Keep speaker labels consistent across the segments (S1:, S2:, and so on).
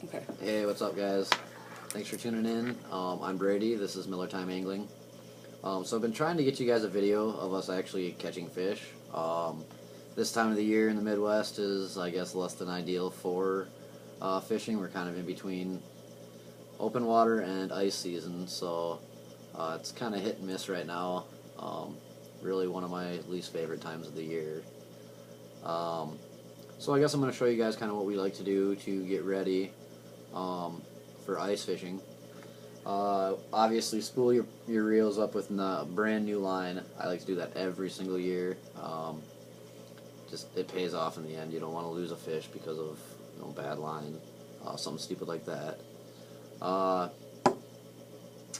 S1: Okay.
S2: Hey, what's up, guys? Thanks for tuning in. I'm Brady. This is Miller Time Angling. So I've been trying to get you guys a video of us actually catching fish. This time of the year in the Midwest is, I guess, less than ideal for fishing. We're kind of in between open water and ice season, so it's kind of hit and miss right now. Really one of my least favorite times of the year. So I guess I'm going to show you guys kind of what we like to do to get ready for ice fishing. Obviously, spool your reels up with a brand new line. I like to do that every single year. Just it pays off in the end. You don't want to lose a fish because of bad line, something stupid like that.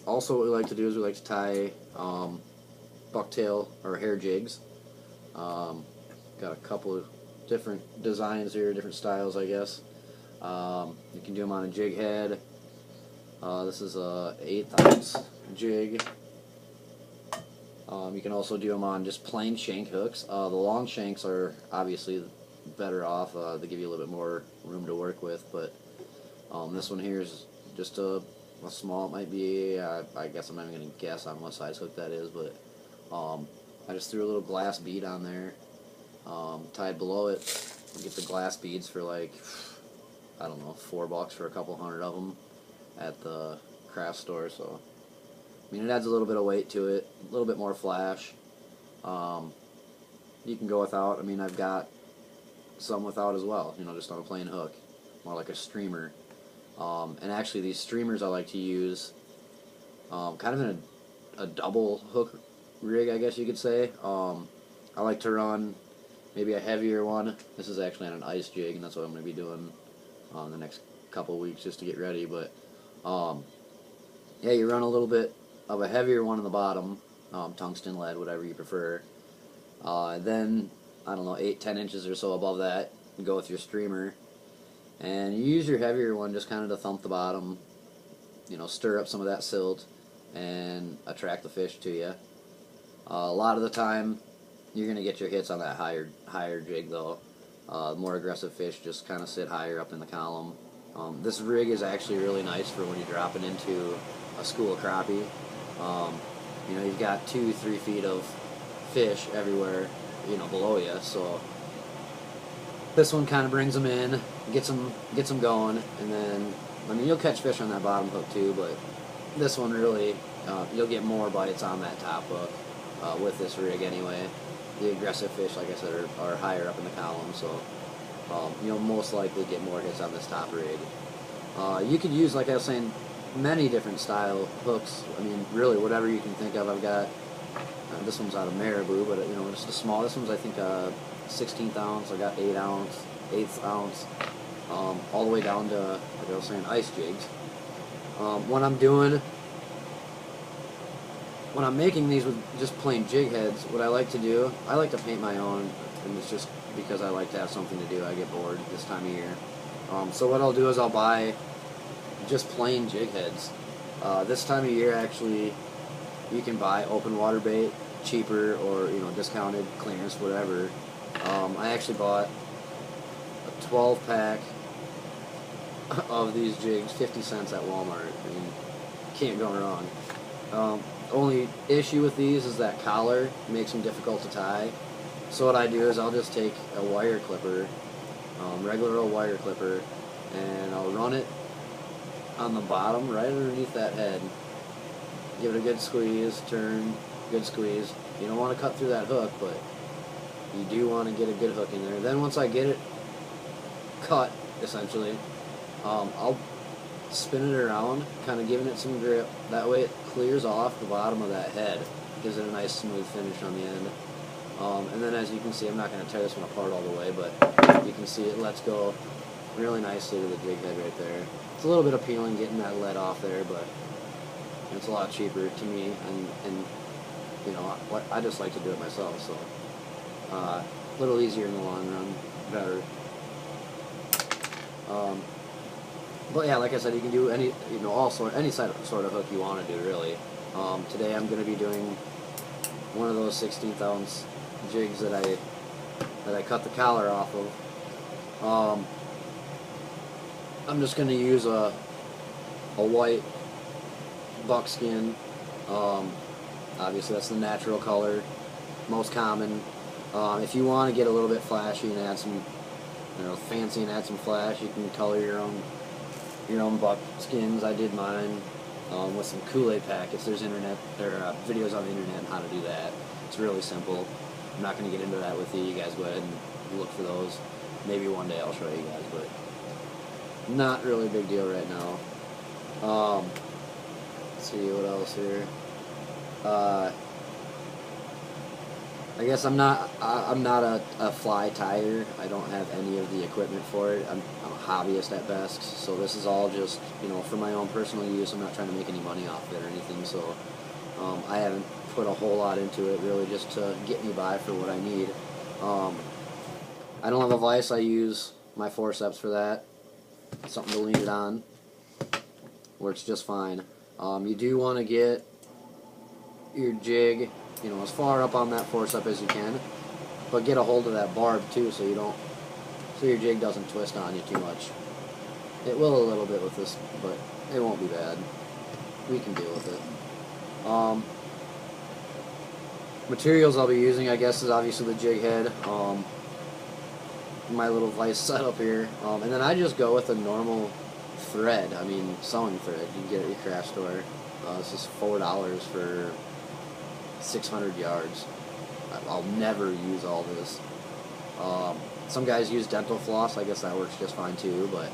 S2: Also, what we like to do is we like to tie bucktail or hair jigs. Got a couple of different designs here, different styles, I guess. You can do them on a jig head. This is a 1/8 ounce jig. You can also do them on just plain shank hooks. The long shanks are obviously better off. They give you a little bit more room to work with, but this one here is just a small, it might be, I guess I'm not even going to guess on what size hook that is, but I just threw a little glass bead on there, tied below it. You get the glass beads for like, I don't know, $4 for a couple hundred of them at the craft store. So I mean, it adds a little bit of weight to it, a little bit more flash. You can go without. I mean, I've got some without as well, just on a plain hook, more like a streamer. And actually these streamers I like to use kind of in a double hook rig, I guess you could say. I like to run maybe a heavier one. This is actually on an ice jig, and that's what I'm going to be doing the next couple weeks just to get ready. But yeah, you run a little bit of a heavier one on the bottom, tungsten, lead, whatever you prefer. Then, I don't know, 8-10 inches or so above that, you go with your streamer. And you use your heavier one just kind of to thump the bottom, stir up some of that silt and attract the fish to you. A lot of the time, you're going to get your hits on that higher jig, though. More aggressive fish just kind of sit higher up in the column. This rig is actually really nice for when you're dropping into a school of crappie. You've got 2-3 feet of fish everywhere, below you, so this one kind of brings them in, gets them going, and then, I mean, you'll catch fish on that bottom hook too, but this one really, you'll get more bites on that top hook with this rig anyway. The aggressive fish, like I said, are higher up in the column, so you'll most likely get more hits on this top rig. You could use, like I was saying, many different style hooks. I mean, really, whatever you can think of. I've got, this one's out of Marabou, but, it's the small. This one's, I think, 16th ounce. I got 8 ounce, 1/8 ounce, all the way down to, like I was saying, ice jigs. When I'm making these with just plain jig heads, what I like to do, I like to paint my own, and it's just because I like to have something to do. I get bored this time of year. So what I'll do is I'll buy just plain jig heads. This time of year, actually, you can buy open water bait cheaper, or discounted, clearance, whatever. I actually bought a 12-pack of these jigs, 50 cents at Walmart. I mean, can't go wrong. Only issue with these is that collar makes them difficult to tie. So what I do is I'll just take a wire clipper, regular old wire clipper, and I'll run it on the bottom right underneath that head. Give it a good squeeze, turn, good squeeze. You don't want to cut through that hook, but you do want to get a good hook in there. Then once I get it cut, essentially, I'll spin it around, kind of giving it some grip. That way it clears off the bottom of that head, gives it a nice smooth finish on the end. And then as you can see, I'm not going to tear this one apart all the way, but you can see it lets go really nicely to the jig head right there. It's a little bit appealing getting that lead off there, but it's a lot cheaper to me, and I just like to do it myself, so a little easier in the long run, better. But yeah, like I said, you can do any sort of hook you want to do, really. Today I'm going to be doing one of those 16th ounce jigs that I cut the collar off of. I'm just going to use a white buckskin. Obviously that's the natural color, most common. If you want to get a little bit flashy and add some, fancy and add some flash, you can color your own buckskins. I did mine with some Kool-Aid packets. There's videos on the internet on how to do that. It's really simple. I'm not going to get into that with you. You guys go ahead and look for those. Maybe one day I'll show you guys, but not really a big deal right now. Let's see what else here. I guess I'm not a fly tyer. I don't have any of the equipment for it. I'm a hobbyist at best, so this is all just for my own personal use. I'm not trying to make any money off it or anything, so I haven't put a whole lot into it, really, just to get me by for what I need. I don't have a vise. I use my forceps for that. Something to lean it on. Works just fine. You do want to get your jig, as far up on that forcep as you can, but get a hold of that barb too, so your jig doesn't twist on you too much. It will a little bit with this, but it won't be bad. We can deal with it. Materials I'll be using, I guess, is obviously the jig head, my little vise setup here, and then I just go with a normal thread. Sewing thread you can get at your craft store. This is $4 for 600 yards. I'll never use all this. Some guys use dental floss. I guess that works just fine too, but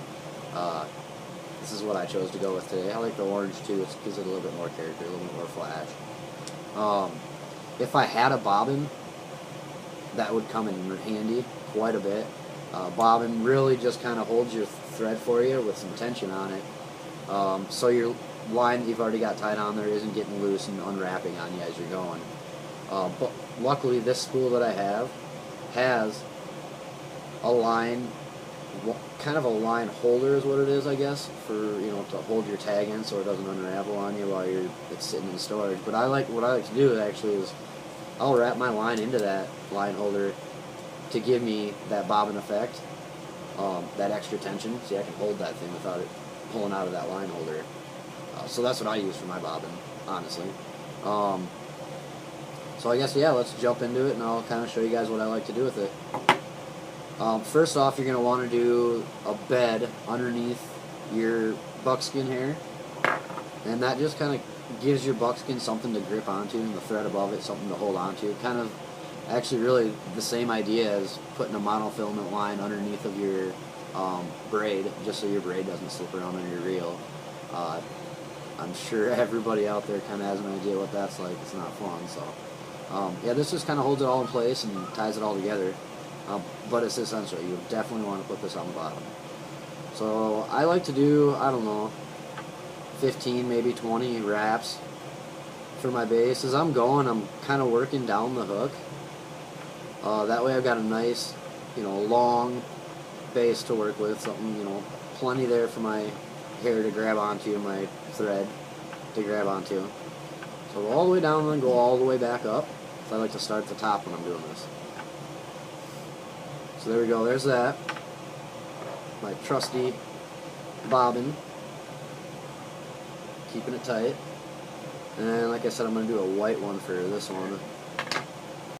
S2: this is what I chose to go with today. I like the orange too. It gives it a little bit more character, a little bit more flash. If I had a bobbin, that would come in handy quite a bit. Bobbin really just kind of holds your thread for you with some tension on it, so your line that you've already got tied on there isn't getting loose and unwrapping on you as you're going. But luckily this spool that I have has a line, kind of a line holder is what it is, I guess, for to hold your tag in so it doesn't unravel on you while it's sitting in storage. But what I like to do actually is I'll wrap my line into that line holder to give me that bobbin effect, that extra tension. See, I can hold that thing without it pulling out of that line holder. So that's what I use for my bobbin, honestly. So I guess, yeah, let's jump into it, and I'll kind of show you guys what I like to do with it. First off, you're going to want to do a bed underneath your buckskin here, and that just kind of gives your buckskin something to grip onto, and the thread above it something to hold onto. Kind of, actually, really the same idea as putting a monofilament line underneath of your braid, just so your braid doesn't slip around on your reel. I'm sure everybody out there kind of has an idea what that's like. It's not fun, so yeah, this just kind of holds it all in place and ties it all together, but it's essential. You definitely want to put this on the bottom. So I like to do, I don't know, 15, maybe 20 wraps for my base. As I'm going, I'm kind of working down the hook. That way I've got a nice, long base to work with, something, plenty there for my hair to grab onto, my thread to grab onto. So go all the way down and then go all the way back up. So I like to start at the top when I'm doing this. So there we go, there's that. My trusty bobbin. Keeping it tight. And like I said, I'm going to do a white one for this one.